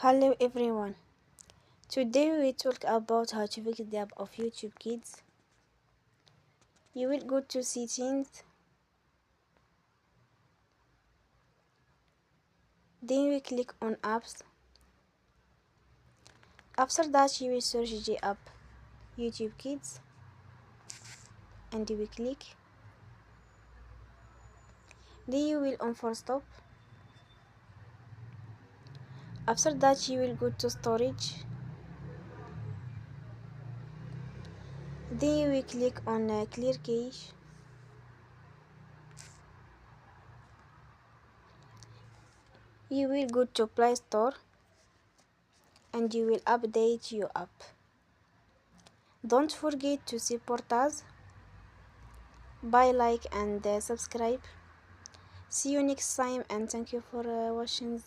Hello everyone. Today we talk about how to fix the app of YouTube Kids. You will go to settings, then you click on apps. After that you will search the app YouTube Kids and you will click. Then you will on force stop. After that you will go to storage. Then you will click on clear cache. You will go to Play Store and you will update your app. Don't forget to support us by like and subscribe. See you next time and thank you for watching.